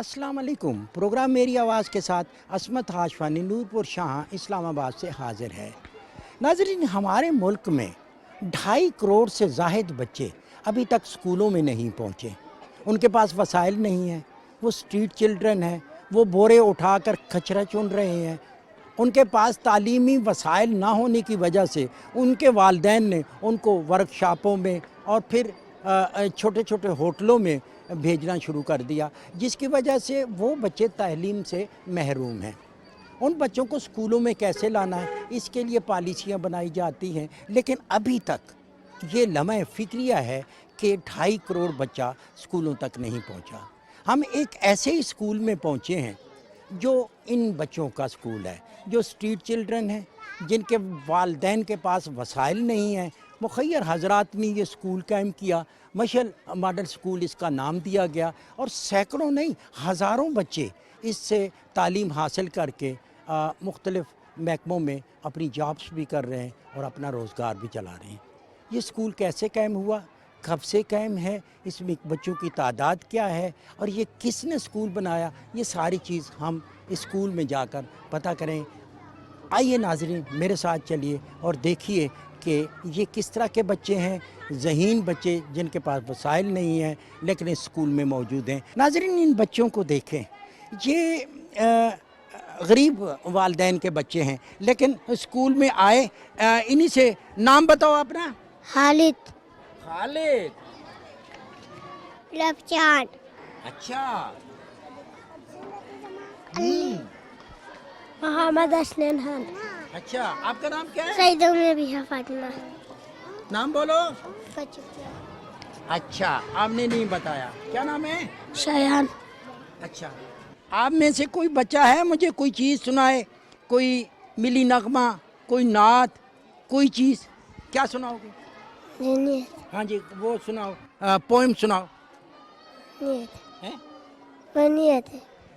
अस्सलाम वालेकुम। प्रोग्राम मेरी आवाज़ के साथ असमत हाशवानी नूरपुर शाह इस्लामाबाद से हाज़िर है। नाज़रीन, हमारे मुल्क में 2.5 करोड़ से ज़ाहिद बच्चे अभी तक स्कूलों में नहीं पहुँचे। उनके पास वसाइल नहीं हैं, वो स्ट्रीट चिल्ड्रन हैं, वो बोरे उठाकर कचरा चुन रहे हैं। उनके पास तालीमी वसाइल ना होने की वजह से उनके वालिदैन ने उनको वर्कशॉपों में और फिर छोटे छोटे होटलों में भेजना शुरू कर दिया, जिसकी वजह से वो बच्चे तालीम से महरूम हैं। उन बच्चों को स्कूलों में कैसे लाना है, इसके लिए पॉलिसियाँ बनाई जाती हैं, लेकिन अभी तक ये लम्हे फ़िक्रिया है कि 2.5 करोड़ बच्चा स्कूलों तक नहीं पहुंचा। हम एक ऐसे ही स्कूल में पहुंचे हैं जो इन बच्चों का स्कूल है, जो स्ट्रीट चिल्ड्रन हैं, जिनके वालिदैन के पास वसाइल नहीं हैं। मुखय्यर हजरात ने ये स्कूल कायम किया, मशल मॉडल स्कूल इसका नाम दिया गया, और सैकड़ों नहीं हज़ारों बच्चे इससे तालीम हासिल करके मुख्तलिफ़ महकमों में अपनी जॉब्स भी कर रहे हैं और अपना रोज़गार भी चला रहे हैं। ये स्कूल कैसे कायम हुआ, कब से कायम है, इसमें बच्चों की तादाद क्या है और ये किसने स्कूल बनाया, ये सारी चीज़ हम स्कूल में जाकर पता करें। आइए नाज़रीन, मेरे साथ चलिए और देखिए कि ये किस तरह के बच्चे हैं, ज़हीन बच्चे जिनके पास वसाइल नहीं हैं लेकिन इस स्कूल में मौजूद हैं। नाज़रीन, इन बच्चों को देखें, ये गरीब वालिदैन के बच्चे हैं लेकिन स्कूल में आए। इन्हीं से नाम बताओ अपना। खालिद, खालिद। रफचान, अच्छा। मोहम्मद असलम खान, अच्छा, आपका नाम क्या है? सईदों में भी है फातिमा। नाम बोलो। अच्छा, आपने नहीं बताया, क्या नाम है? शयान। अच्छा, आप में से कोई बच्चा है मुझे कोई चीज़ सुनाए, कोई मिली नगमा, कोई नात, कोई चीज़, क्या सुनाओगे? हाँ जी, वो सुनाओ, पोएम सुनाओ। हैं?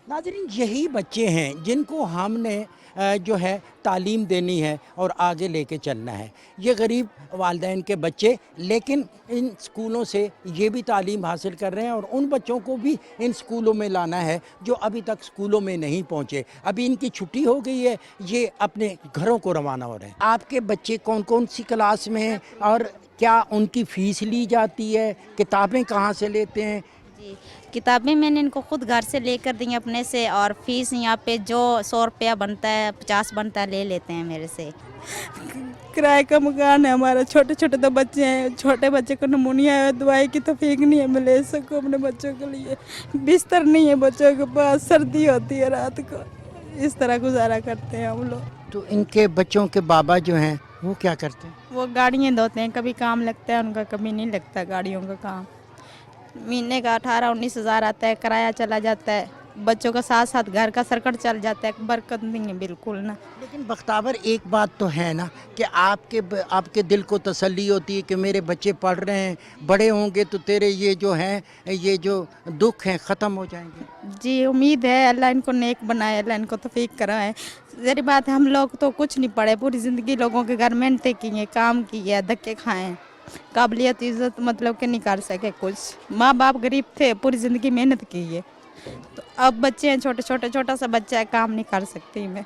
नाज़रीन, यही बच्चे हैं जिनको हमने जो है तालीम देनी है और आगे लेके चलना है। ये गरीब वालिदैन के बच्चे लेकिन इन स्कूलों से ये भी तालीम हासिल कर रहे हैं और उन बच्चों को भी इन स्कूलों में लाना है जो अभी तक स्कूलों में नहीं पहुँचे। अभी इनकी छुट्टी हो गई है, ये अपने घरों को रवाना हो रहे हैं। आपके बच्चे कौन कौन सी क्लास में हैं और क्या उनकी फ़ीस ली जाती है, किताबें कहाँ से लेते हैं? जी, किताबें मैंने इनको खुद घर से लेकर दी हैं अपने से, और फीस यहाँ पे जो 100 रुपया बनता है 50 बनता है ले लेते हैं मेरे से। किराए का मकान है हमारा, छोटे छोटे तो बच्चे हैं, छोटे बच्चे को नमूनिया है, दवाई की तौफीक नहीं है मैं ले सकूँ अपने बच्चों के लिए, बिस्तर नहीं है बच्चों के पास, सर्दी होती है रात को, इस तरह गुजारा करते हैं हम लोग। तो इनके बच्चों के बाबा जो हैं वो क्या करते हैं? वो गाड़ियाँ धोते हैं, कभी काम लगता है उनका, कभी नहीं लगता गाड़ियों का काम। महीने का 18-19 हज़ार आता है, किराया चला जाता है, बच्चों का साथ साथ घर का सर्कट चल जाता है, बरकत नहीं है बिल्कुल ना। लेकिन बख्तावर, एक बात तो है ना कि आपके दिल को तसल्ली होती है कि मेरे बच्चे पढ़ रहे हैं, बड़े होंगे तो तेरे ये जो हैं, ये जो दुख हैं ख़त्म हो जाएंगे। जी, उम्मीद है अल्लाह इनको नेक बनाए, अल्लाह इनको तौफीक कराए। ज़री बात है, हम लोग तो कुछ नहीं पढ़े, पूरी ज़िंदगी लोगों के घर मेहनतें की हैं, काम किए, धक्के खाएँ, काबिलियत इज़्ज़त मतलब कि नहीं कर सके कुछ। माँ बाप गरीब थे, पूरी ज़िंदगी मेहनत की है, तो अब बच्चे हैं छोटा सा बच्चा है, काम नहीं कर सकती मैं।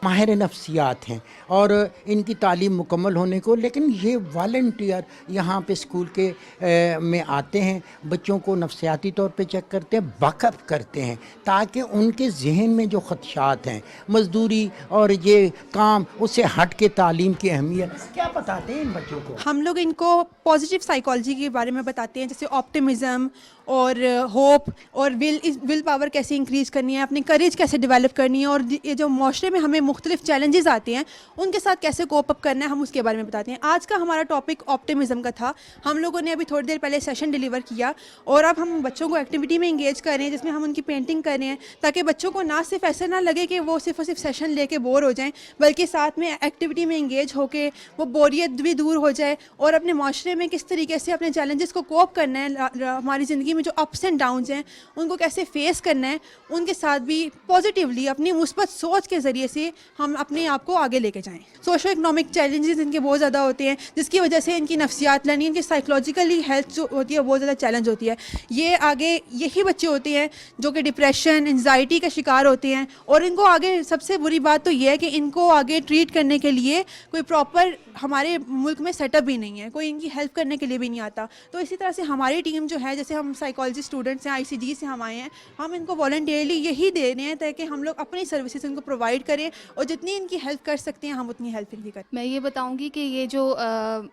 माहिर नफ्सियात हैं और इनकी तालीम मुकम्मल होने को, लेकिन ये वॉलंटियर यहाँ पे स्कूल के में आते हैं, बच्चों को नफ्सियाती तौर पे चेक करते हैं, वाक़फ़ करते हैं ताकि उनके जहन में जो ख़दशात हैं, मज़दूरी और ये काम, उससे हट के तालीम की अहमियत क्या बताते हैं इन बच्चों को? हम लोग इनको पॉजिटिव साइकोलॉजी के बारे में बताते हैं, जैसे ऑप्टिमिज़म और होप और विल पावर कैसे इंक्रीज़ करनी है, अपनी करेज कैसे डेवलप करनी है, और ये जो माशरे में हमें मुख्तलिफ चैलेंजेस आते हैं उनके साथ कैसे कोप अप करना है, हम उसके बारे में बताते हैं। आज का हमारा टॉपिक ऑप्टिमिज़म का था। हम लोगों ने अभी थोड़ी देर पहले सेशन डिलीवर किया और अब हम बच्चों को एक्टिविटी में इंगेज कर रहे हैं जिसमें हम उनकी पेंटिंग कर रहे हैं, ताकि बच्चों को ना सिर्फ ऐसा ना लगे कि वो सिर्फ और सिर्फ सेशन लेके बोर हो जाएँ, बल्कि साथ में एक्टिविटी में इंगेज होकर वो बोरियत भी दूर हो जाए और अपने माशरे में किस तरीके से अपने चैलेंजेस को कोप करना है, हमारी ज़िंदगी में जो अप्स एंड डाउन्स हैं उनको कैसे फेस करना है, उनके साथ भी पॉजिटिवली अपनी मुस्बत सोच के ज़रिए से ہم اپنے آپ کو آگے لے کے جائیں. سوشو اکنامک چیلنجز ان کے بہت زیادہ ہوتے ہیں, جس کی وجہ سے ان کی نفسیات یعنی ان کی سائیکولوجیکلی ہیلتھ جو ہوتی ہے بہت زیادہ چیلنج ہوتی ہے. یہ آگے یہی بچے ہوتے ہیں جو کہ ڈپریشن انزائٹی کا شکار ہوتے ہیں, اور ان کو آگے سب سے بری بات تو یہ ہے کہ ان کو آگے ٹریٹ کرنے کے لیے کوئی پراپر ہمارے ملک میں سیٹ اپ بھی نہیں ہے, کوئی ان کی ہیلپ کرنے کے لیے بھی نہیں آتا. تو اسی طرح سے ہماری ٹیم جو ہے, جیسے ہم سائیکالوجی اسٹوڈنٹس ہیں, ICG سے ہم آئے ہیں, ہم ان کو والنٹیئرلی یہی دے رہے ہیں تاکہ ہم لوگ اپنی سروسز ان کو پرووائڈ کریں, اور جتنی ان کی ہیلپ کر سکتے ہیں ہم اتنی ہیلپ ان کی کریں. میں یہ بتاؤں گی کہ یہ جو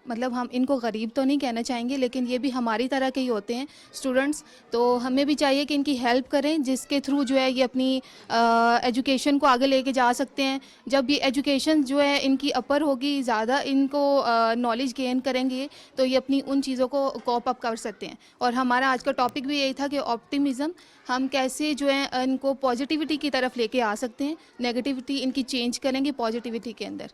مطلب ہم ان کو غریب تو نہیں کہنا چاہیں گے, لیکن یہ بھی ہماری طرح کے ہی ہوتے ہیں اسٹوڈنٹس, تو ہمیں بھی چاہیے کہ ان کی ہیلپ کریں, جس کے تھرو جو ہے یہ اپنی ایجوکیشن کو آگے لے کے جا سکتے ہیں. جب یہ ایجوکیشن جو ہے ان کی اپر ہوگی, زیادہ ان کو نالج گین کریں گے, تو یہ اپنی ان چیزوں کو کوپ اپ کر سکتے ہیں. اور ہمارا آج کا ٹاپک بھی یہی تھا کہ آپٹیمزم, ہم کیسے جو ہے ان کو پازیٹیوٹی کی طرف لے کے آ سکتے ہیں, نیگیٹیوٹی ان کی چینج کریں گے پازیٹیوٹی کے اندر.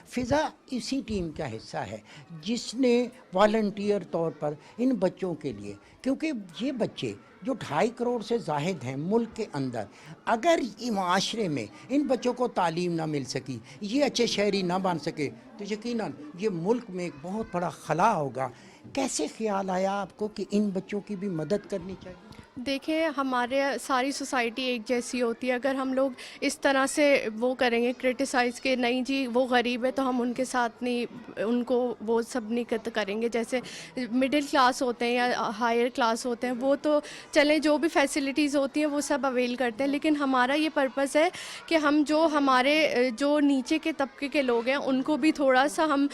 فضا اسی ٹیم کا حصہ ہے جس نے والنٹیئر طور پر ان بچوں کے لیے, کیونکہ یہ بچے جو 2.5 کروڑ سے زائد ہیں ملک کے اندر, اگر یہ معاشرے میں ان بچوں کو تعلیم نہ مل سکی, یہ اچھے شہری نہ بن سکے, تو یقیناً یہ ملک میں ایک بہت بڑا خلا ہوگا. کیسے خیال آیا آپ کو کہ ان بچوں کی بھی مدد کرنی چاہیے؟ دیکھیں, ہمارے ساری سوسائٹی ایک جیسی ہوتی ہے. اگر ہم لوگ اس طرح سے وہ کریں گے کرٹیسائز کہ نہیں جی وہ غریب ہے تو ہم ان کے ساتھ نہیں, ان کو وہ سب نہیں کریں گے. جیسے مڈل کلاس ہوتے ہیں یا ہائر کلاس ہوتے ہیں, وہ تو چلیں جو بھی فیسلٹیز ہوتی ہیں وہ سب اویل کرتے ہیں, لیکن ہمارا یہ پرپس ہے کہ ہم جو ہمارے جو نیچے کے طبقے کے لوگ ہیں ان کو بھی تھوڑا سا ہم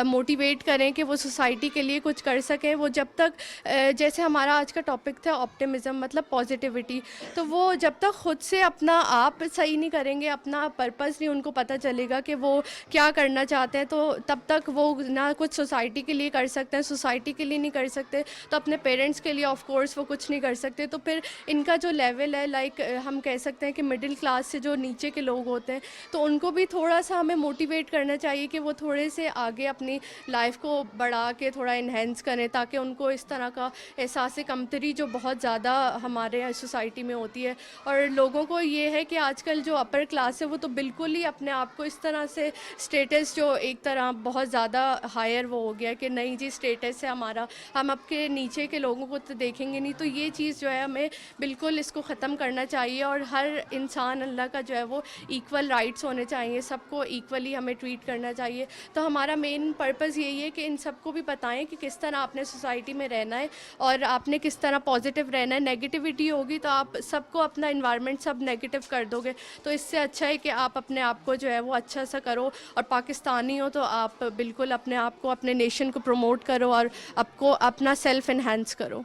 موٹیویٹ کریں کہ وہ سوسائٹی کے لیے کچھ کر سکیں. وہ جب تک جیسے ہمارا آج کا ٹاپک تھا آپٹیمزم مطلب پازیٹیوٹی, تو وہ جب تک خود سے اپنا آپ صحیح نہیں کریں گے, اپنا پرپس نہیں ان کو پتہ چلے گا کہ وہ کیا کرنا چاہتے ہیں, تو تب تک وہ نہ کچھ سوسائٹی کے لیے کر سکتے ہیں, سوسائٹی کے لیے نہیں کر سکتے تو اپنے پیرنٹس کے لیے آف کورس وہ کچھ نہیں کر سکتے. تو پھر ان کا جو لیول ہے لائک ہم کہہ سکتے ہیں کہ مڈل کلاس سے جو نیچے کے لوگ ہوتے ہیں, تو ان کو بھی تھوڑا سا ہمیں موٹیویٹ کرنا چاہیے کہ وہ تھوڑے سے آگے اپنی لائف کو بڑھا کے تھوڑا انہینس کریں, تاکہ ان کو اس طرح کا احساس کمتری جو بہت زیادہ ہمارے سوسائٹی میں ہوتی ہے. اور لوگوں کو یہ ہے کہ آج کل جو اپر کلاس ہے وہ تو بالکل ہی اپنے آپ کو اس طرح سے اسٹیٹس جو ایک طرح بہت زیادہ ہائر وہ ہو گیا کہ نہیں جی اسٹیٹس ہے ہمارا, ہم اب کے نیچے کے لوگوں کو تو دیکھیں گے نہیں. تو یہ چیز جو ہے ہمیں بالکل اس کو ختم کرنا چاہیے, اور ہر انسان اللہ کا جو ہے وہ ایکول رائٹس ہونے چاہیے, سب کو ایکولی ہمیں ٹریٹ کرنا چاہیے. تو ہمارا مین پرپز یہی ہے کہ ان سب کو بھی بتائیں کہ کس طرح آپ نے سوسائٹی میں رہنا ہے, اور آپ نے کس طرح پازیٹیو رہنا ہے. نیگیٹیوٹی ہوگی تو آپ سب کو اپنا انوائرمنٹ سب نیگیٹیو کر دو گے, تو اس سے اچھا ہے کہ آپ اپنے آپ کو جو ہے وہ اچھا سا کرو, اور پاکستانی ہو تو آپ بالکل اپنے آپ کو اپنے نیشن کو پروموٹ کرو اور آپ کو اپنا سیلف انہینس کرو.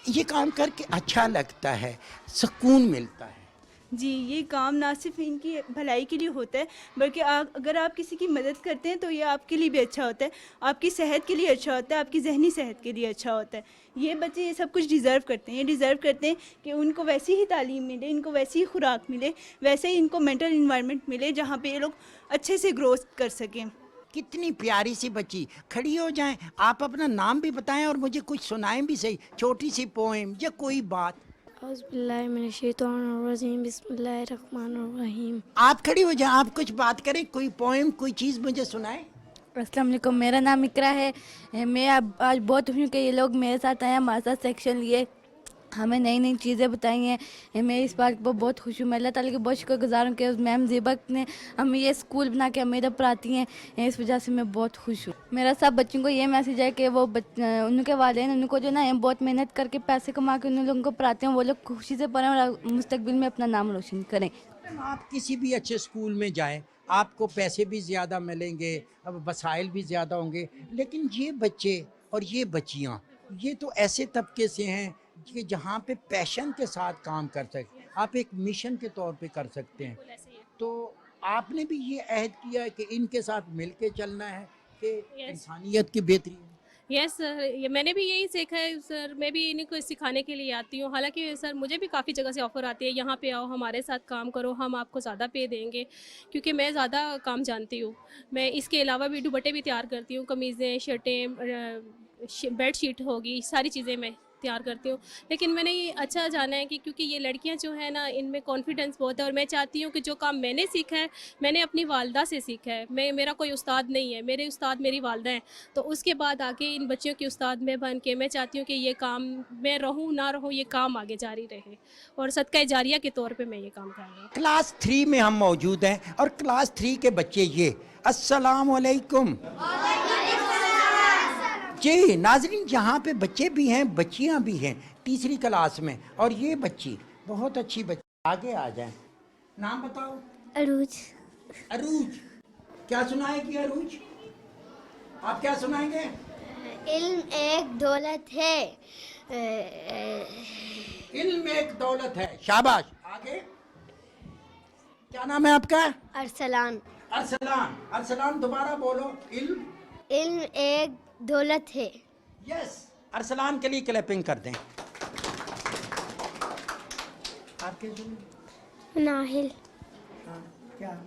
یہ کام کر کے اچھا لگتا ہے, سکون ملتا ہے. جی, یہ کام نہ صرف ان کی بھلائی کے لیے ہوتا ہے بلکہ اگر آپ کسی کی مدد کرتے ہیں تو یہ آپ کے لیے بھی اچھا ہوتا ہے, آپ کی صحت کے لیے اچھا ہوتا ہے, آپ کی ذہنی صحت کے لیے اچھا ہوتا ہے. یہ بچے یہ سب کچھ ڈیزرو کرتے ہیں, یہ ڈیزرو کرتے ہیں کہ ان کو ویسی ہی تعلیم ملے, ان کو ویسی ہی خوراک ملے, ویسے ہی ان کو مینٹل انوائرمنٹ ملے جہاں پہ یہ لوگ اچھے سے گروتھ کر سکیں. کتنی پیاری سی بچی, کھڑی ہو جائیں, آپ اپنا نام بھی بتائیں اور مجھے کچھ سنائیں بھی صحیح, چھوٹی سی پوئم یا کوئی بات. اعوذ باللہ من الشیطان الرجیم, بسم اللہ الرحمن الرحیم. آپ کھڑی ہو جائیں, آپ کچھ بات کریں, کوئی پوئم کوئی چیز مجھے سنائیں. السلام علیکم, میرا نام اقرا ہے. میں آج بہت خوش ہوں کہ یہ لوگ میرے ساتھ آئے ہیں, ہمارے ساتھ سیکشن لیے, ہمیں نئی نئی چیزیں بتائی ہیں. میں اس بات کو بہت خوش ہوں. میں اللہ تعالیٰ کی بہت شکر گزار ہوں کہ میم زیبک نے ہمیں یہ اسکول بنا کے ہمیں ادھر پڑھاتی ہیں, اس وجہ سے میں بہت خوش ہوں. میرا سب بچوں کو یہ میسیج ہے کہ وہ ان کے والدین ان کو جو نا بہت محنت کر کے پیسے کما کے ان لوگوں کو پڑھاتے ہیں, وہ لوگ خوشی سے پڑھیں اور مستقبل میں اپنا نام روشن کریں. آپ کسی بھی اچھے اسکول میں جائیں, آپ کو پیسے بھی زیادہ ملیں گے, اب وسائل بھی زیادہ ہوں گے, لیکن یہ بچے اور یہ بچیاں یہ تو ایسے طبقے سے ہیں کہ جہاں پہ پیشن کے ساتھ کام کر سکتے, آپ ایک مشن کے طور پہ کر سکتے ہیں. تو آپ نے بھی یہ عہد کیا ہے کہ ان کے ساتھ مل کے چلنا ہے کہ انسانیت کی بہتری. یس سر, میں نے بھی یہی سیکھا ہے سر, میں بھی انہیں کو سکھانے کے لیے آتی ہوں. حالانکہ سر مجھے بھی کافی جگہ سے آفر آتی ہے یہاں پہ آؤ ہمارے ساتھ کام کرو, ہم آپ کو زیادہ پے دیں گے, کیونکہ میں زیادہ کام جانتی ہوں. میں اس کے علاوہ بھی دوپٹے بھی تیار کرتی ہوں, قمیضیں, شرٹیں, بیڈ شیٹ ہوگی, ساری چیزیں میں तैयार करती हूँ। लेकिन मैंने ये अच्छा जाना है कि क्योंकि ये लड़कियाँ जो हैं ना, इनमें कॉन्फिडेंस बहुत है, और मैं चाहती हूँ कि जो काम मैंने सीखा है, मैंने अपनी वालदा से सीखा है। मेरा कोई उस्ताद नहीं है, मेरे उस्ताद मेरी वालदा हैं। तो उसके बाद आके इन बच्चियों की उस्ताद में बन के मैं चाहती हूँ कि ये काम मैं रहूँ ना रहूँ, ये काम आगे जारी रहे, और सदका जारिया के तौर पे मैं ये काम कर रही हूँ। क्लास 3 में हम मौजूद हैं और क्लास 3 के बच्चे ये अस्सलाम वालेकुम जी। नाज़रीन, यहाँ पे बच्चे भी हैं, बच्चियाँ भी हैं, तीसरी क्लास में, और ये बच्ची बहुत अच्छी बच्ची। आगे आ जाएं, नाम बताओ। अरूज। अरूज, क्या सुनाएगी अरूज? आप क्या सुनाएंगे? इल्म एक दौलत है। इल्म एक दौलत है, शाबाश। आगे, क्या नाम है आपका? अरसलान। अरसलान। अरसलान, दोबारा बोलो। इल्म एक दौलत है। यस, अरसलान के लिए क्लैपिंग कर दें। आपके सुनिए। नाहिल। हाँ, क्या?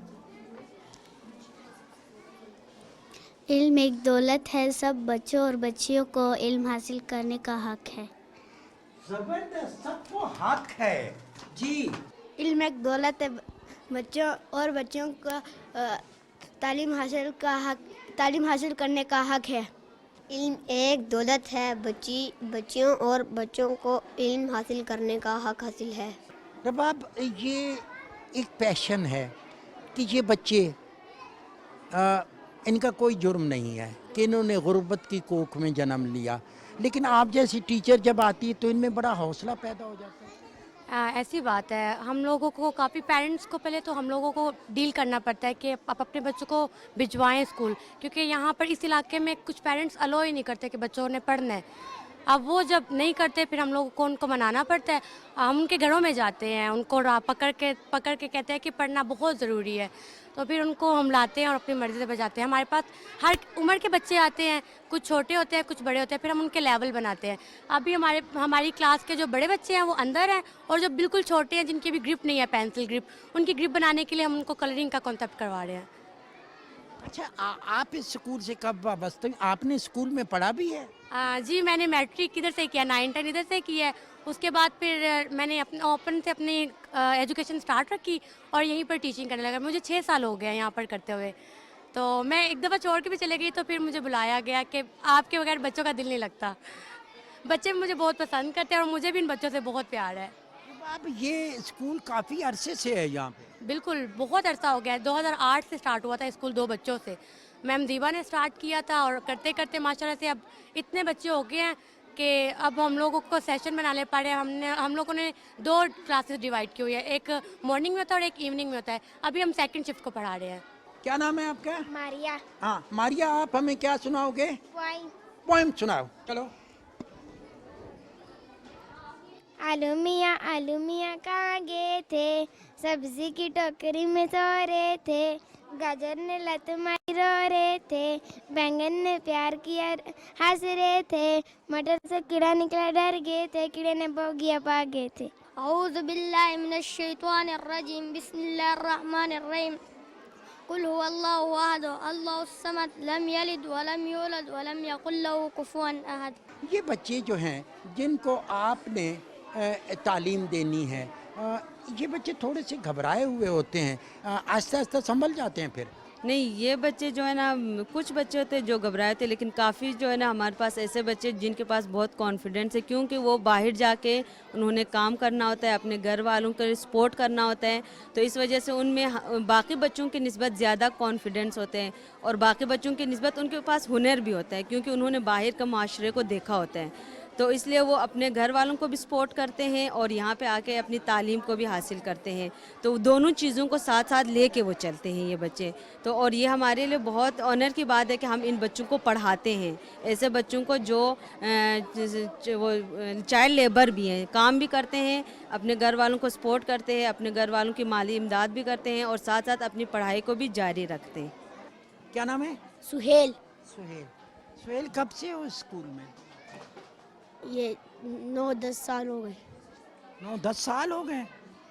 इल्म एक दौलत है, सब बच्चों और बच्चियों को इल्म हासिल करने का हक है। जबरदस्त, सबको हक है जी। इल्म एक दौलत है, बच्चों और बच्चियों का तालीम हासिल करने का हक है। इल्म एक दौलत है, बच्चियों और बच्चों को इल्म हासिल करने का हक हासिल है। रबाब, ये एक पैशन है कि ये बच्चे इनका कोई जुर्म नहीं है कि इन्होंने गुर्बत की कोख में जन्म लिया, लेकिन आप जैसी टीचर जब आती है तो इनमें बड़ा हौसला पैदा हो जाता है। ऐसी बात है, हम लोगों को काफ़ी पेरेंट्स को पहले तो हम लोगों को डील करना पड़ता है कि आप अपने बच्चों को भिजवाएं स्कूल, क्योंकि यहाँ पर इस इलाके में कुछ पेरेंट्स अलो ही नहीं करते कि बच्चों ने पढ़ना है। अब वो जब नहीं करते फिर हम लोगों को उनको मनाना पड़ता है। हम उनके घरों में जाते हैं, उनको पकड़ के कहते हैं कि पढ़ना बहुत ज़रूरी है, तो फिर उनको हम लाते हैं और अपनी मर्ज़ी से बजाते हैं। हमारे पास हर उम्र के बच्चे आते हैं, कुछ छोटे होते हैं कुछ बड़े होते हैं, फिर हम उनके लेवल बनाते हैं। अभी हमारी क्लास के जो बड़े बच्चे हैं वो अंदर हैं, और जो बिल्कुल छोटे हैं जिनकी भी ग्रिप नहीं है, पेंसिल ग्रिप, उनकी ग्रिप बनाने के लिए हम उनको कलरिंग का कॉन्सेप्ट करवा रहे हैं। अच्छा, आप इस स्कूल से कब वाबस्ते हैं? आपने स्कूल में पढ़ा भी है? जी, मैंने मैट्रिक इधर से किया, 9-10 इधर से की है। उसके बाद फिर मैंने अपने ओपन से अपनी एजुकेशन स्टार्ट रखी और यहीं पर टीचिंग करने लगा। मुझे 6 साल हो गए यहाँ पर करते हुए। तो मैं एक दफ़ा छोड़ के भी चले गई, तो फिर मुझे बुलाया गया कि आपके बगैर बच्चों का दिल नहीं लगता। बच्चे मुझे बहुत पसंद करते हैं और मुझे भी इन बच्चों से बहुत प्यार है। अब ये स्कूल काफ़ी अरसे से है यहाँ पे? बिल्कुल, बहुत अरसा हो गया है। 2008 से स्टार्ट हुआ था स्कूल 2 बच्चों से। मैम दीबा ने स्टार्ट किया था, और करते करते माशाल्लाह से अब इतने बच्चे हो गए हैं कि अब हम लोगों को सेशन बनाने पड़े। हम लोगों ने 2 क्लासेस डिवाइड की हुई है, एक मॉर्निंग में होता है और एक इवनिंग में होता है। अभी हम सेकंड शिफ्ट को पढ़ा रहे हैं। क्या नाम है आपका? मारिया। हाँ मारिया, आप हमें क्या सुनाओगे? पोएम सुनाओ, चलो। आलू मियाँ कहाँ गए थे, सब्जी की टोकरी में सो रहे थे, गाजर ने लत मारी रो रहे थे, बैंगन ने प्यार किया हंस रहे थे, मटर से कीड़ा निकला डर गए थे, कीड़े ने बोगिया पा गए थे। औज़ु बिल्लाहि मिनश शैतानिर रजीम, बिस्मिल्लाहिर रहमानिर रहीम, कुल हुवल्लाहु अहद, अल्लाहुस समद, लम यलिद वलम यूलद वलम यकुल लहू कुफुवन अहद। ये बच्चे जो हैं जिनको आपने तालीम देनी है, ये बच्चे थोड़े से घबराए हुए होते हैं, आहिस्ता आहिस्ता संभल जाते हैं फिर? नहीं, ये बच्चे जो है ना, कुछ बच्चे होते हैं जो घबराए थे, लेकिन काफ़ी जो है ना हमारे पास ऐसे बच्चे जिनके पास बहुत कॉन्फिडेंस है, क्योंकि वो बाहर जाके उन्होंने काम करना होता है, अपने घर वालों को सपोर्ट करना होता है, तो इस वजह से उनमें बाकी बच्चों की निस्बत ज़्यादा कॉन्फिडेंस होते हैं, और बाकी बच्चों की निस्बत उनके पास हुनर भी होता है, क्योंकि उन्होंने बाहर का माशरे को देखा होता है, तो इसलिए वो अपने घर वालों को भी सपोर्ट करते हैं और यहाँ पे आके अपनी तालीम को भी हासिल करते हैं। तो दोनों चीज़ों को साथ साथ लेके वो चलते हैं ये बच्चे। तो और ये हमारे लिए बहुत ऑनर की बात है कि हम इन बच्चों को पढ़ाते हैं, ऐसे बच्चों को जो वो चाइल्ड लेबर भी हैं, काम भी करते हैं, अपने घर वालों को सपोर्ट करते हैं, अपने घर वालों की माली इमदाद भी करते हैं, और साथ साथ अपनी पढ़ाई को भी जारी रखते हैं। क्या नाम है? सुहेल। सुहेल, कब से हो स्कूल में? ये 9-10 साल हो गए। 9-10 साल हो गए?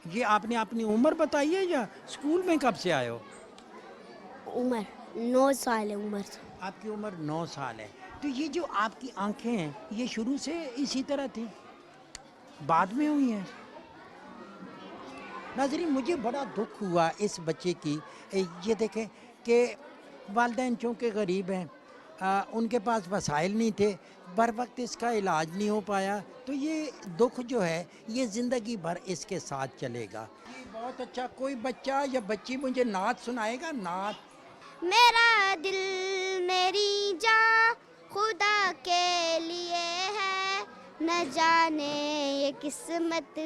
ये आपने अपनी उम्र बताई है या स्कूल में कब से आए हो? उम्र 9 साल है। उम्र आपकी उम्र 9 साल है। تو یہ جو آپ کی آنکھیں ہیں یہ شروع سے اسی طرح تھیں، بعد میں ہوئی ہیں؟ ناظرین مجھے بڑا دکھ ہوا اس بچے کی، یہ دیکھیں کہ والدین چونکہ غریب ہیں، ان کے پاس وسائل نہیں تھے، بر وقت اس کا علاج نہیں ہو پایا، تو یہ دکھ جو ہے یہ زندگی بھر اس کے ساتھ چلے گا۔ بہت اچھا، کوئی بچہ یا بچی مجھے نعت سنائے گا؟ نعت۔ میرا دل میری جان خدا کے لیے ہے، نہ جانے یہ قسمت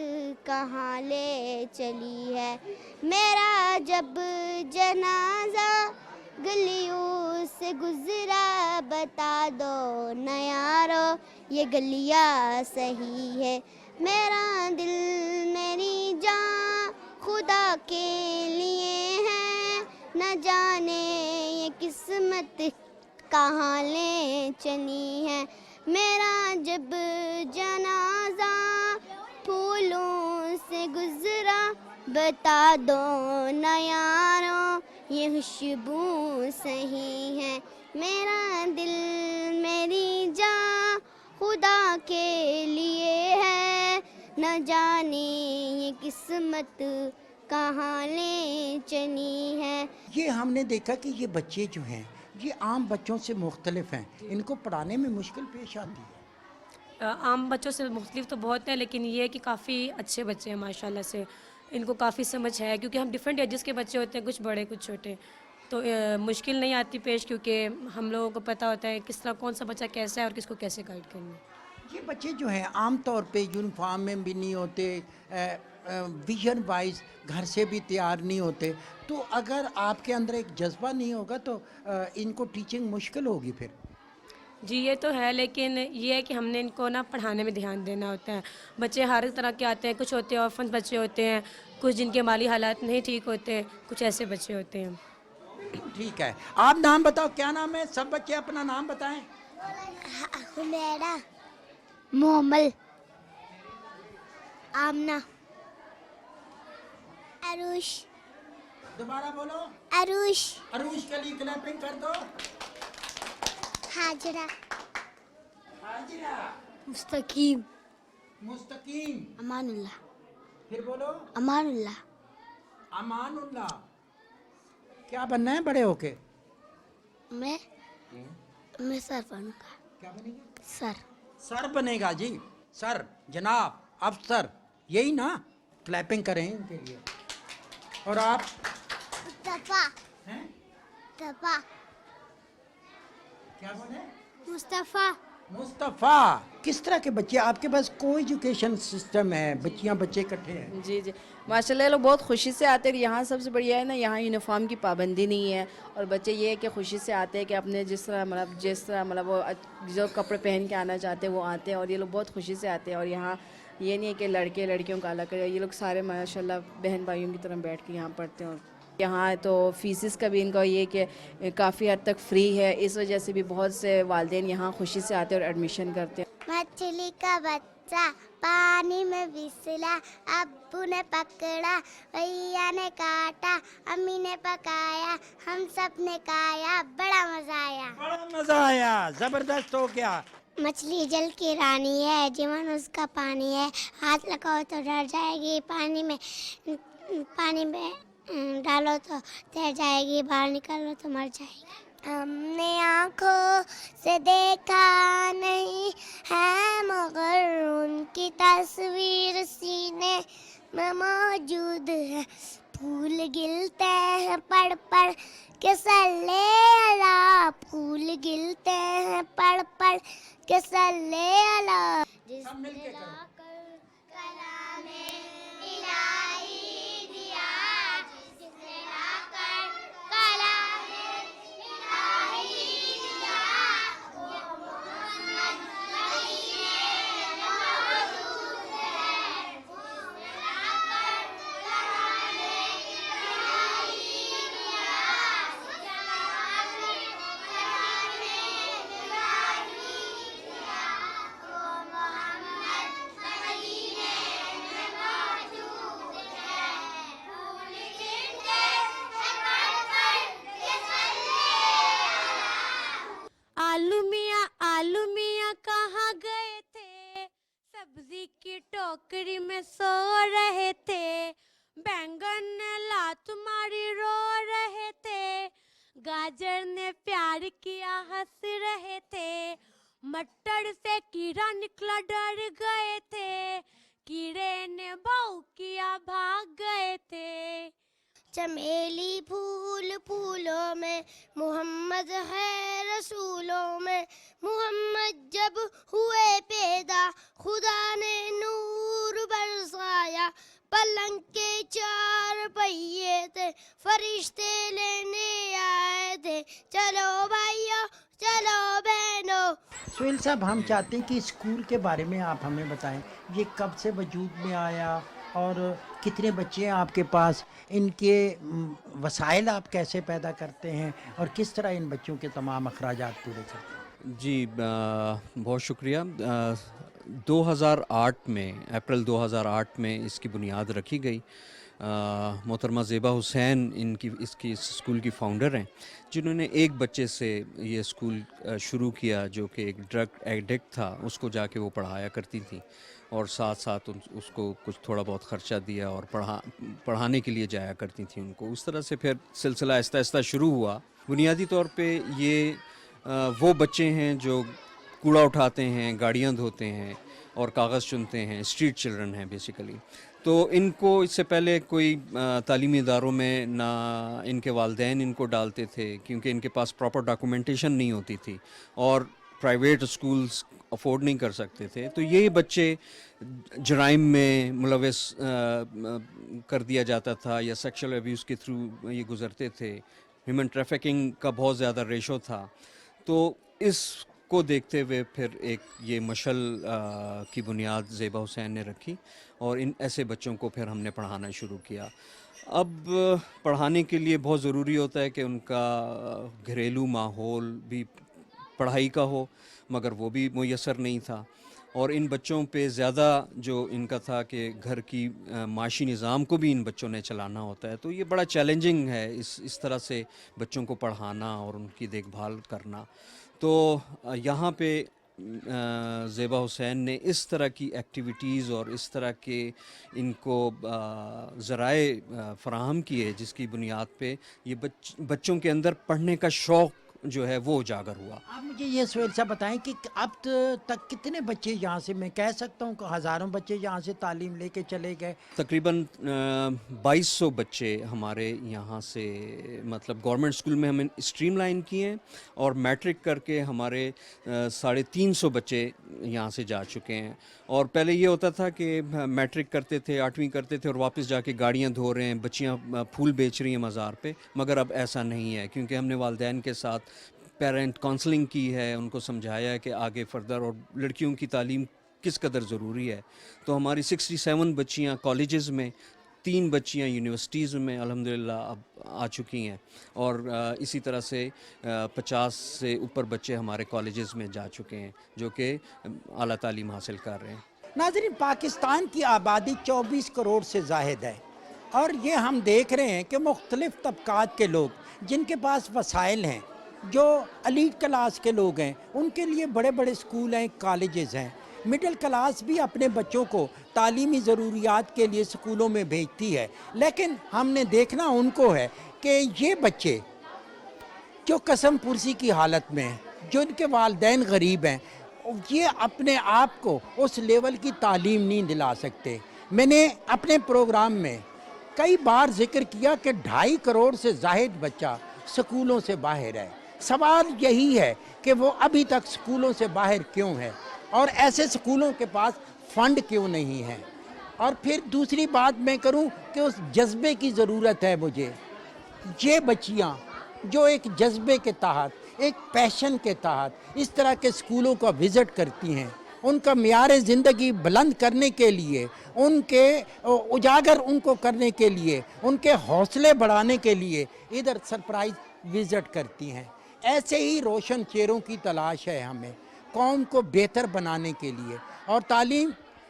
کہاں لے چلی ہے، میرا جب جنازہ گلیوں سے گزرا بتا دو نہ یارو یہ گلیاں صحیح ہے، میرا دل میری جان خدا کے لیے ہے، نہ جانے یہ قسمت کہاں لے چلی ہے، میرا جب جنازہ پھولوں سے گزرا بتا دو نہ یارو یہ خوشبو صحیح ہے، میرا دل میری جان خدا کے لیے ہے، نہ جانے یہ قسمت کہاں لے چلی ہے۔ یہ ہم نے دیکھا کہ یہ بچے جو ہیں یہ عام بچوں سے مختلف ہیں، ان کو پڑھانے میں مشکل پیش آتی ہے۔ عام بچوں سے مختلف تو بہت ہے، لیکن یہ ہے کہ کافی اچھے بچے ہیں ماشاء اللہ سے، ان کو کافی سمجھ ہے، کیونکہ ہم ڈیفرنٹ ایجز کے بچے ہوتے ہیں، کچھ بڑے کچھ چھوٹے، تو مشکل نہیں آتی پیش، کیونکہ ہم لوگوں کو پتہ ہوتا ہے کس طرح کون سا بچہ کیسا ہے اور کس کو کیسے گائیڈ کرنا ہے۔ یہ بچے جو ہیں عام طور پہ یونیفارم میں بھی نہیں ہوتے، ویژن وائز گھر سے بھی تیار نہیں ہوتے، تو اگر آپ کے اندر ایک جذبہ نہیں ہوگا تو ان کو ٹیچنگ مشکل ہوگی پھر۔ جی یہ تو ہے، لیکن یہ ہے کہ ہم نے ان کو نا پڑھانے میں دھیان دینا ہوتا ہے۔ بچے ہر طرح کے آتے ہیں، کچھ ہوتے ہیں آرفن بچے ہوتے ہیں، کچھ جن کے مالی حالات نہیں ٹھیک ہوتے، کچھ ایسے بچے ہوتے ہیں۔ ٹھیک ہے، آپ نام بتاؤ، کیا نام ہے؟ سب بچے اپنا نام بتائیں۔ حمیرہ، محمل، آمنہ، عروش۔ دوبارہ بولو۔ عروش۔ عروش کے لیے کلیپنگ کر دو۔ حاجرہ۔ حاجرہ۔ مستقیم۔ مستقیم۔ امان اللہ۔ پھر بولو۔ امان اللہ۔ امان اللہ۔ کیا بننا ہے بڑے ہو کے؟ میں سر بنوں گا۔ کیا بنے گا؟ سر۔ سر بنے گا جی، سر، جناب، افسر، یہی نا؟ کلیپنگ کریں ان کے لیے۔ اور آپ؟ مصطفیٰ۔ ہیں؟ مصطفیٰ۔ کیا بولے؟ مصطفیٰ۔ مصطفیٰ۔ کس طرح کے بچے آپ کے پاس؟ کو ایجوکیشن سسٹم ہے، بچیاں بچے اکٹھے ہیں؟ جی جی ماشاء اللہ، لوگ بہت خوشی سے آتے ہیں۔ یہاں سب سے بڑھیا ہے نا، یہاں یونیفارم کی پابندی نہیں ہے، اور بچے یہ ہے کہ خوشی سے آتے ہیں کہ اپنے جس طرح وہ جو کپڑے پہن کے آنا چاہتے ہیں وہ آتے ہیں، اور یہ لوگ بہت خوشی سے آتے ہیں۔ اور یہاں یہ نہیں ہے کہ لڑکے لڑکیوں کا الگ ہے، یہ لوگ سارے ماشاء اللہ بہن بھائیوں کی طرح بیٹھ کے یہاں پڑھتے ہیں۔ اور یہاں تو فیسز کا بھی ان کا یہ کہ کافی حد تک فری ہے، اس وجہ سے بھی بہت سے والدین یہاں خوشی سے آتے ہیں اور ایڈمیشن کرتے ہیں۔ مچھلی کا بچہ پانی میں پھسلا، ابو نے پکڑا، بھیا نے کاٹا، امی نے پکایا، ہم سب نے کھایا، بڑا مزہ آیا۔ بڑا مزہ آیا، زبردست ہو گیا۔ مچھلی جل کی رانی ہے، جیون اس کا پانی ہے، ہاتھ لگاؤ تو ڈر جائے گی، پانی میں ڈالو تو تیر جائے گی، باہر نکالو تو مر جائے گی۔ ہم نے آنکھوں سے دیکھا نہیں ہے، مگر ان کی تصویر سینے میں موجود ہے، پھول گلتے ہیں پڑھ پڑھ کے صلی اللہ، پھول گلتے ہیں پڑھ پڑھ کے صلی اللہ، جس نے لا کر کلام الہی دیا، جس نے لا کر کلام الہی دیا، وہ محمد مدینے موجود ہے، جس نے لا کر کلام الہی دیا، جس نے لا کر کلام الہی دیا، وہ محمد की टोकरी में सो रहे थे, बैंगन ने लात मारी रो रहे थे, गाजर ने प्यार किया हंस रहे थे, मटर से कीड़ा निकला डर गए थे, कीड़े ने भाव किया भाग गए थे। चमेली फूल फूलों में मोहम्मद है रसूलों में, मोहम्मद जब हुए पैदा खुदा ने नूर बरसाया, पलंग के 4 पहिए थे फरिश्ते लेने आए थे, चलो भाइयों चलो बहनों। सुहेल साहब, हम चाहते हैं कि स्कूल के बारे में आप हमें बताएं, ये कब से वजूद में आया और कितने बच्चे हैं आपके पास, इनके वसाइल आप कैसे पैदा करते हैं और किस तरह इन बच्चों के तमाम अखराजात पूरे करते हैं? जी बहुत शुक्रिया। 2008 में अप्रैल 2008 में इसकी बुनियाद रखी गई। मोहतरमा ज़ेबा हुसैन इसकी स्कूल की फाउंडर हैं, जिन्होंने एक बच्चे से ये स्कूल शुरू किया जो कि एक ड्रग एडिक्ट था, उसको जाके वो पढ़ाया करती थी और साथ साथ उसको कुछ थोड़ा बहुत ख़र्चा दिया और पढ़ाने के लिए जाया करती थी उनको। उस तरह से फिर सिलसिला आहिस्ता आहिस्ता शुरू हुआ। बुनियादी तौर पे ये वो बच्चे हैं जो कूड़ा उठाते हैं, गाड़ियाँ धोते हैं और कागज़ चुनते हैं, स्ट्रीट चिल्ड्रन हैं बेसिकली। तो इनको इससे पहले कोई तालीमी इदारों में ना इनके वालिदैन इनको डालते थे, क्योंकि इनके पास प्रॉपर डॉक्यूमेंटेशन नहीं होती थी और प्राइवेट स्कूल्स अफोर्ड नहीं कर सकते थे। तो ये बच्चे जराइम में मुलविस कर दिया जाता था या सेक्सुअल अब्यूज़ के थ्रू ये गुज़रते थे। ह्यूमन ट्रैफिकिंग का बहुत ज़्यादा रेशो था। तो इसको देखते हुए फिर एक ये मशल की बुनियाद ज़ेबा हुसैन ने रखी और इन ऐसे बच्चों को फिर हमने पढ़ाना शुरू किया। अब पढ़ाने के लिए बहुत ज़रूरी होता है कि उनका घरेलू माहौल भी पढ़ाई का हो, मगर वो भी मुयस्सर नहीं था और इन बच्चों पे ज़्यादा जो इनका था कि घर की माशी निज़ाम को भी इन बच्चों ने चलाना होता है। तो ये बड़ा चैलेंजिंग है इस तरह से बच्चों को पढ़ाना और उनकी देखभाल करना। तो यहाँ पे ज़ेबा हुसैन ने इस तरह की एक्टिविटीज़ और इस तरह के इनको ज़राए फ़राहम किए जिसकी बुनियाद पे ये बच्चों के अंदर पढ़ने का शौक़ जो है वो उजागर हुआ। आप मुझे ये सुहेल साहब बताएं कि अब तक कितने बच्चे यहाँ से, मैं कह सकता हूँ कि हज़ारों बच्चे यहाँ से तालीम लेके चले गए? तकरीबन 2200 बच्चे हमारे यहाँ से, मतलब गवर्नमेंट स्कूल में हमने स्ट्रीम लाइन किए हैं और मैट्रिक करके हमारे 350 बच्चे यहाँ से जा चुके हैं। और पहले ये होता था कि मैट्रिक करते थे, 8वीं करते थे और वापस जाके गाड़ियाँ धो रहे हैं, बच्चियाँ फूल बेच रही हैं मज़ार पे, मगर अब ऐसा नहीं है क्योंकि हमने वालिदैन के साथ पेरेंट काउंसलिंग की है, उनको समझाया है कि आगे फर्दर और लड़कियों की तालीम किस कदर ज़रूरी है। तो हमारी 67 बच्चियाँ कॉलेजेस में, 3 बच्चियाँ यूनिवर्सिटीज़ में अल्हम्दुलिल्लाह अब आ चुकी हैं और इसी तरह से 50 से ऊपर बच्चे हमारे कॉलेजेस में जा चुके हैं जो कि आला तालीम हासिल कर रहे हैं। नाज़रीन, पाकिस्तान की आबादी 24 करोड़ से ज़ाहिद है और ये हम देख रहे हैं कि मुख्तलिफ़ तबकात के लोग जिनके पास वसाइल हैं, जो एलीट क्लास के लोग हैं, उनके लिए बड़े बड़े स्कूल हैं, कॉलेजेस हैं। मिडिल क्लास भी अपने बच्चों को तालीमी ज़रूरियात के लिए स्कूलों में भेजती है, लेकिन हमने देखना उनको है कि ये बच्चे जो कसम पुरसी की हालत में हैं, जो उनके वालिदैन गरीब हैं, ये अपने आप को उस लेवल की तालीम नहीं दिला सकते। मैंने अपने प्रोग्राम में कई बार जिक्र किया कि 2.5 करोड़ से ज़ाहिद बच्चा स्कूलों से बाहर है। सवाल यही है कि वो अभी तक स्कूलों से बाहर क्यों है और ऐसे स्कूलों के पास फ़ंड क्यों नहीं है। और फिर दूसरी बात मैं करूं कि उस जज्बे की ज़रूरत है मुझे। ये बच्चियां जो एक जज्बे के तहत, एक पैशन के तहत इस तरह के स्कूलों का विज़िट करती हैं, उनका मियार ज़िंदगी बुलंद करने के लिए, उनके उजागर उनको करने के लिए, उनके हौसले बढ़ाने के लिए इधर सरप्राइज़ विज़िट करती हैं। ऐसे ही रोशन चेहरों की तलाश है हमें कौम को बेहतर बनाने के लिए। और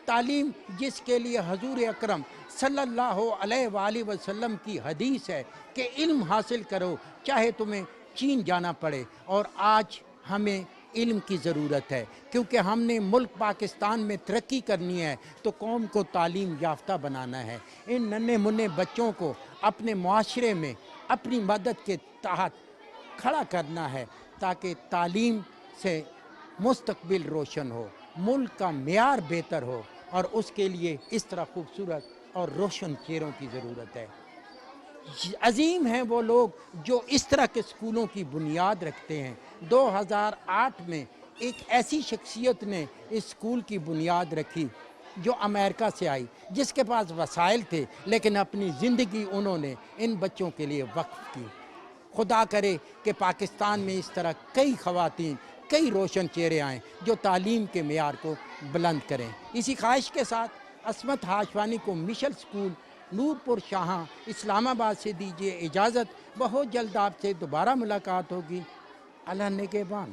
तालीम जिसके लिए हजूर अकरम सल्लल्लाहु अलैहि वसल्लम की हदीस है कि इल्म हासिल करो चाहे तुम्हें चीन जाना पड़े। और आज हमें علم کی ضرورت ہے، کیونکہ ہم نے ملک پاکستان میں ترقی کرنی ہے تو قوم کو تعلیم یافتہ بنانا ہے۔ ان ننھے منھے بچوں کو اپنے معاشرے میں اپنی مدد کے تحت کھڑا کرنا ہے تاکہ تعلیم سے مستقبل روشن ہو، ملک کا معیار بہتر ہو، اور اس کے لیے اس طرح خوبصورت اور روشن چہروں کی ضرورت ہے۔ عظیم ہیں وہ لوگ جو اس طرح کے اسکولوں کی بنیاد رکھتے ہیں۔ 2008 میں ایک ایسی شخصیت نے اس اسکول کی بنیاد رکھی جو امریکہ سے آئی، جس کے پاس وسائل تھے لیکن اپنی زندگی انہوں نے ان بچوں کے لیے وقف کی۔ خدا کرے کہ پاکستان میں اس طرح کئی خواتین، کئی روشن چہرے آئیں جو تعلیم کے معیار کو بلند کریں۔ اسی خواہش کے ساتھ عصمت ہاشوانی کو مشل اسکول نورپور شاہاں اسلام آباد سے دیجیے اجازت۔ بہت جلد آپ سے دوبارہ ملاقات ہوگی۔ اللہ نگہبان۔